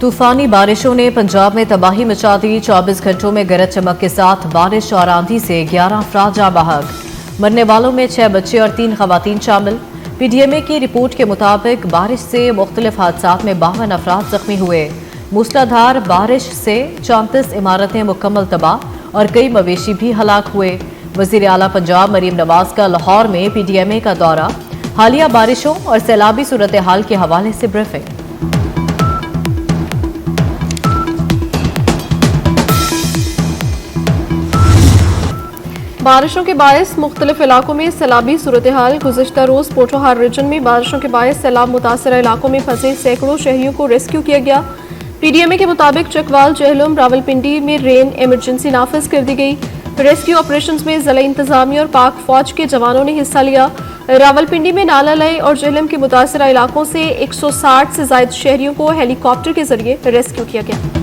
तूफानी बारिशों ने पंजाब में तबाही मचा दी। 24 घंटों में गरज चमक के साथ बारिश और आंधी से 11 अफराद जाँ बहक। मरने वालों में 6 बच्चे और 3 खवातीन शामिल। पीडीएमए की रिपोर्ट के मुताबिक बारिश से मुख्तलिफ हादसात में 52 अफराद जख्मी हुए। मूसलाधार बारिश से 34 इमारतें मुकम्मल तबाह और कई मवेशी भी हलाक हुए। वजीर आला पंजाब मरीम नवाज का लाहौर में पीडीएमए का दौरा, हालिया बारिशों और सैलाबी सूरत हाल के हवाले से ब्रीफिंग। बारिशों के बायस मुख्तलिफ इलाकों में सैलाबी सूरत हाल। गुज़िश्ता रोज़ पोठोहार रीजन में बारिशों के बायस सैलाब मुतासरा इलाकों में फंसे सैकड़ों शहरियों को रेस्क्यू किया गया। पीडीएमए के मुताबिक चकवाल, जहलम, रावलपिंडी में रेन इमरजेंसी नाफिज कर दी गई। रेस्क्यू ऑपरेशंस में ज़िला इंतजामिया और पाक फौज के जवानों ने हिस्सा लिया। रावलपिंडी में नाला लय और जहलम के मुतासरा इलाकों से 160 से ज्यादा शहरियों को हेलीकॉप्टर के जरिए रेस्क्यू किया गया।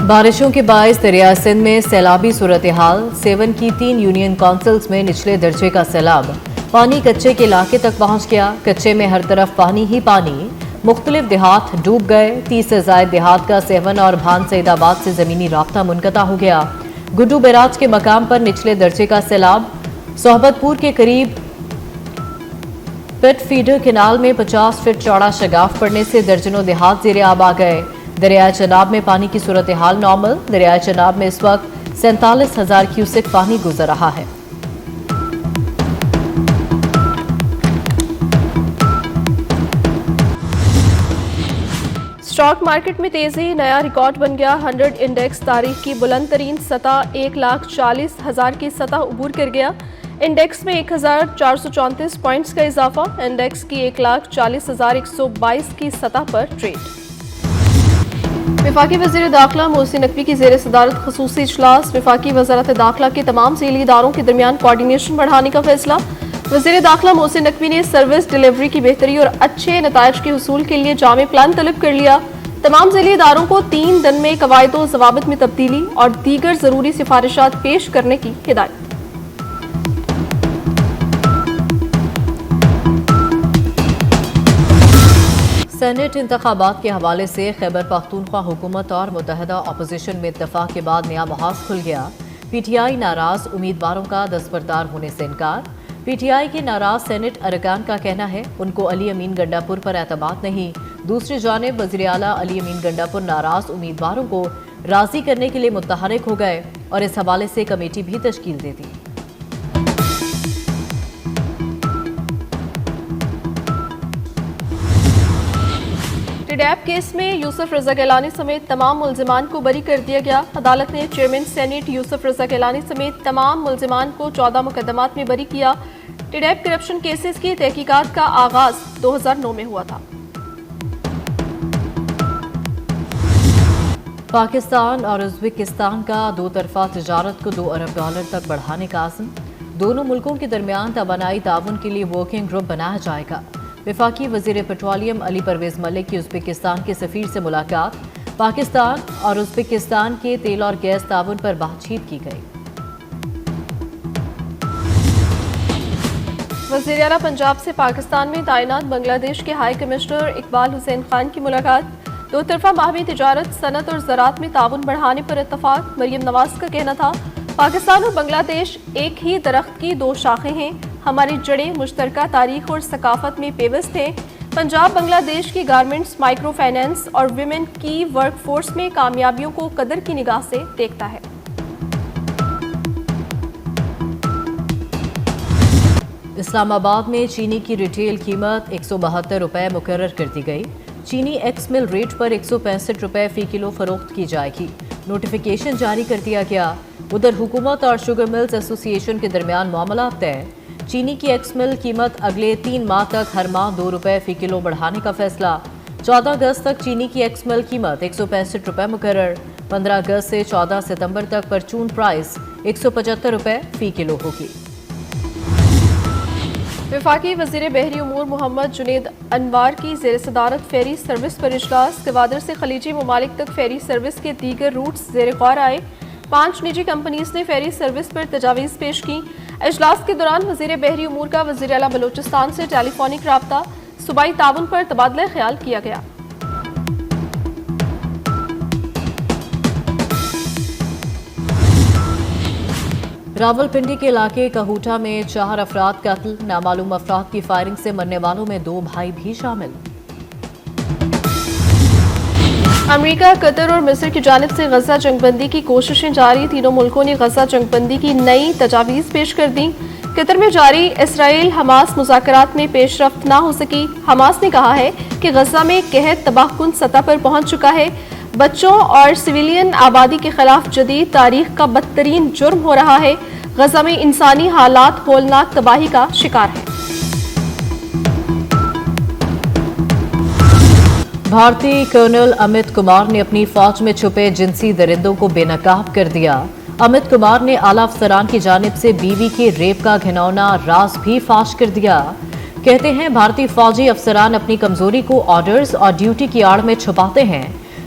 बारिशों के बायस दरिया सिंध में सैलाबी सूरत हाल। 7 की 3 यूनियन काउंसिल्स में निचले दर्जे का सैलाब। पानी कच्चे के इलाके तक पहुंच गया। कच्चे में हर तरफ पानी ही पानी। मुख्तलिफ देहात डूब गए। 30 से ज्यादा देहात का सेवन और भान सईदाबाद से जमीनी राब्ता मुनक़ता हो गया। गुड्डू बैराज के मकाम पर निचले दर्जे का सैलाब। सोहबतपुर के करीब पिट फीडर केनाल में 50 फीट चौड़ा शगाफ पड़ने से दर्जनों देहात ज़ेरे आब आ गए। दरियाए चनाब में पानी की सूरत हाल नॉर्मल। दरियाए चनाब में इस वक्त 47,000 क्यूसेक पानी गुजर रहा है। स्टॉक मार्केट में तेजी, नया रिकॉर्ड बन गया। 100 इंडेक्स तारीख की बुलंद तरीन सतह 1,40,000 की सतह उबूर कर गया। इंडेक्स में 1,434 पॉइंट्स का इजाफा। इंडेक्स की 1,40,122 की सतह पर ट्रेड। वफाकी वज़ीर दाखिला मोहसिन नकवी की ज़ेर सदारत ख़ुसूसी इजलास। वफाकी वज़ारत दाखिला के तमाम ज़ेली इदारों के दरमियान कोऑर्डिनेशन बढ़ाने का फैसला। वज़ीर दाखिला मोहसिन नकवी ने सर्विस डिलीवरी की बेहतरी और अच्छे नताइज के हुसूल के लिए जामे प्लान तलब कर लिया। तमाम ज़ेली इदारों को 3 दिन में कवायद व ज़वाबित में तब्दीली और दीगर ज़रूरी सिफारिशात पेश करने की हिदायत। सेनेट इंतखाबात के हवाले से खैबर पख्तूनख्वा हुकूमत और मुत्तहदा अपोजिशन में इत्तफाक के बाद नया महाज खुल गया। पीटीआई नाराज, उम्मीदवारों का दस्तबरदार होने से इनकार। पीटीआई के नाराज सेनेट अरकान का कहना है उनको अली अमीन गंडापुर पर एतमाद नहीं। दूसरी जानिब वज़ीर आला अली अमीन गंडापुर नाराज उम्मीदवारों को राजी करने के लिए मुतहरिक हो गए और इस हवाले से कमेटी भी तश्कील दे दी। टिडैप केस में यूसुफ रजा गिलानी समेत तमाम मुल्जिमान को बरी कर दिया गया। अदालत ने चेयरमैन सेनेट यूसुफ रजा गिलानी समेत तमाम मुल्जिमान को 14 मुकदमात में बरी किया। टिडैप करप्शन केसेस की तहकीकात का आगाज 2009 में हुआ था। पाकिस्तान और उज़्बेकिस्तान का 2 तरफा तिजारत को $2 अरब तक बढ़ाने का आज़म। दोनों मुल्कों के दरमियान तवानाई ताउन के लिए वर्किंग ग्रुप बनाया जाएगा। वफाकी वज़ीर पेट्रोलियम अली परवेज़ मलिक की उज़्बेकिस्तान के सफ़ीर से मुलाकात। पाकिस्तान और उज़्बेकिस्तान के तेल और गैस ताउन पर बातचीत की गई। वज़ीर आला पंजाब से पाकिस्तान में तैनात बांग्लादेश के हाई कमिश्नर इकबाल हुसैन खान की मुलाकात। 2 तरफा बाहमी तिजारत, सनत और ज़राअत में ताउन बढ़ाने पर इत्तफाक। मरीम नवाज का कहना था पाकिस्तान और बांग्लादेश एक ही दरख्त की 2 शाखें हैं। हमारी जड़ें मुश्तरका तारीख और सकाफत में पेवस्त हैं। पंजाब बांग्लादेश की गारमेंट्स, माइक्रो फाइनेंस और विमेन की वर्कफोर्स में कामयाबियों को कदर की निगाह से देखता है। इस्लामाबाद में चीनी की रिटेल कीमत 172 रुपये मुकर्रर कर दी गई। चीनी एक्स मिल रेट पर 165 रुपये फ़ी किलो फरोख्त की जाएगी। नोटिफिकेशन जारी कर दिया गया। उधर हुकूमत और शुगर मिल्स एसोसिएशन के दरमियान मामला तय। चीनी की एक्स मिल कीमत अगले 3 माह तक हर माह 2 रुपये फ़ी किलो बढ़ाने का फैसला। 14 अगस्त तक चीनी की एक्स मिल कीमत 165 रुपये मुकर्रर। 15 अगस्त से 14 सितंबर तक परचून प्राइस 175 रुपये फ़ी किलो होगी। वफाकी वज़ीर बहरी उमूर मोहम्मद जुनेद अनवार की ज़ेर सदारत फेरी सर्विस पर इजलास। गवादर से खलीजी ममालिक तक फेरी सर्विस के दीगर रूट्स ज़ेर गौर आए। 5 निजी कंपनीज ने फेरी सर्विस पर तजावीज़ पेश की। इजलास के दौरान वज़ीर बहरी उमूर का वज़ीर आला बलूचिस्तान से टेलीफोनिक राब्ता, सूबाई ताउन पर तबादला ख्याल किया गया। रावलपिंडी के इलाके कहूटा में 4 अफराद कत्ल, नामालूम अफराद की फायरिंग से मरने वालों में 2 भाई भी शामिल। अमेरिका, कतर और मिस्र की जानिब से गजा जंगबंदी की कोशिशें जारी। तीनों मुल्कों ने गजा जंगबंदी की नई तजावीज़ पेश कर दी। कतर में जारी इसराइल हमास मुज़ाकरात में पेशरफ्त ना हो सकी। हमास ने कहा है कि गजा में कहर तबाहकुन सतह पर पहुंच चुका है। बच्चों और सिविलियन आबादी के खिलाफ जदीद तारीख का बदतरीन जुर्म हो रहा है। गजा में इंसानी हालात होलनाक तबाही का शिकार है। भारतीय कर्नल अमित कुमार ने अपनी फौज में छुपे जिनसी दरिंदों को बेनकाब कर दिया। अमित कुमार ने आला अफसरान की जानिब से बीवी के रेप का घिनौना राज भी फाश कर दिया। कहते हैं भारतीय फौजी अफसरान अपनी कमजोरी को ऑर्डर्स और ड्यूटी की आड़ में छुपाते हैं।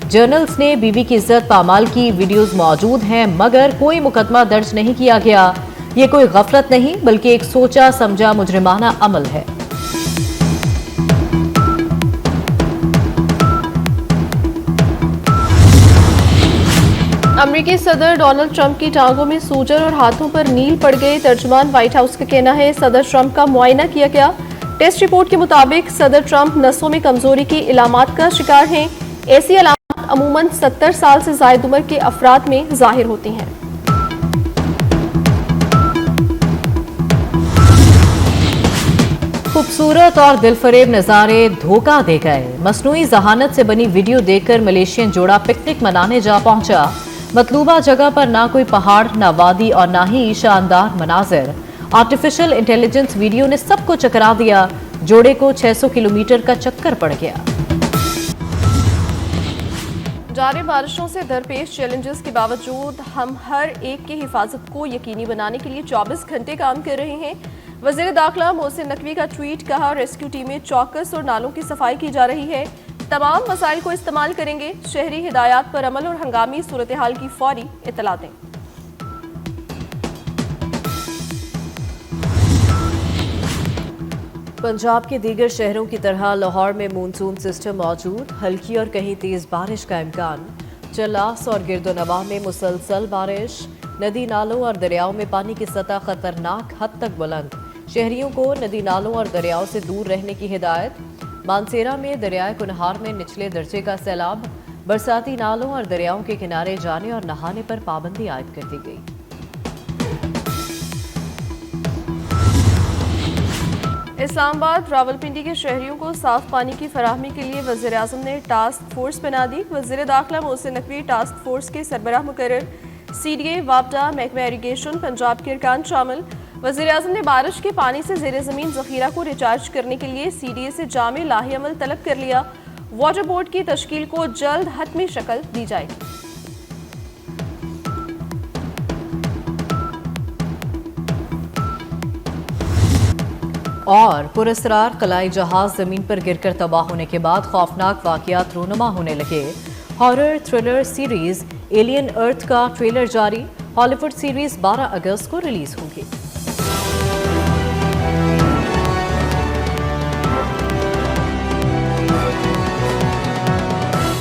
जर्नल्स ने बीवी की इज्जत पामाल की वीडियोस मौजूद हैं, मगर कोई मुकदमा दर्ज नहीं किया गया। ये कोई गफलत नहीं बल्कि एक सोचा समझा मुजरिमाना अमल है। अमेरिकी सदर डोनाल्ड ट्रंप की टांगों में सूजन और हाथों पर नील पड़ गए। तर्जुमान व्हाइट हाउस का कहना है सदर ट्रंप का मुआयना किया गया। टेस्ट रिपोर्ट के मुताबिक सदर ट्रंप नसों में कमजोरी की इलामात का शिकार हैं। ऐसी अलामत अमूमन 70 साल से ज़ायद उम्र के अफराद में जाहिर होती हैं। खूबसूरत और दिलफरेब नज़ारे धोखा दे गए। मसनूई जहानत से बनी वीडियो देखकर मलेशियन जोड़ा पिकनिक मनाने जा पहुंचा। मतलूबा जगह पर ना कोई पहाड़, ना वादी और ना ही शानदार मनाजिर। आर्टिफिशियल इंटेलिजेंस वीडियो ने सबको चकरा दिया। जोड़े को 600 किलोमीटर का चक्कर पड़ गया। जारी बारिशों से दरपेश चैलेंजेस के बावजूद हम हर एक की हिफाजत को यकीनी बनाने के लिए 24 घंटे काम कर रहे हैं। वज़ीर दाखिला मोहसिन नकवी का ट्वीट, कहा रेस्क्यू टीमें चौकस और नालों की सफाई की जा रही है। तमाम वसाइल को इस्तेमाल करेंगे। शहरी हिदायत पर अमल और हंगामी सूरत हाल की फौरी इत्तला दें। पंजाब के दीगर शहरों की तरह लाहौर में मानसून सिस्टम मौजूद। हल्की और कहीं तेज बारिश का इम्कान। चलास और गिरदोनवा में मुसलसल बारिश। नदी नालों और दरियाओं में पानी की सतह खतरनाक हद तक बुलंद। शहरियों को नदी नालों और दरियाओं से दूर रहने की हिदायत। मानसेरा में दरियाए कुनहार में निचले दर्जे का सैलाब। बरसाती नालों और दरियाओं के किनारे जाने और नहाने पर पाबंदी आयद कर दी गई। इस्लामाबाद रावलपिंडी के शहरियों को साफ पानी की फराहमी के लिए वज़ीर आज़म ने टास्क फोर्स बना दी। वज़ीर दाखिला मोहसिन नकवी टास्क फोर्स के सरबराह मुकर्रर। CDA, वापडा, महकमा इरीगेशन, पंजाब के अरकान शामिल। वज़ीर आज़म ने बारिश के पानी से ज़ेरे ज़मीन ज़ख़ीरा को रिचार्ज करने के लिए CDA से जामे लाही अमल तलब कर लिया। वाटर बोर्ड की तश्कील को जल्द हतमी शक्ल दी जाएगी। और पुरस्कार कलाई जहाज जमीन पर गिरकर तबाह होने के बाद खौफनाक वाक़यात रूनुमा होने लगे। हॉरर थ्रिलर सीरीज एलियन अर्थ का ट्रेलर जारी। हॉलीवुड सीरीज 12 अगस्त को रिलीज होगी।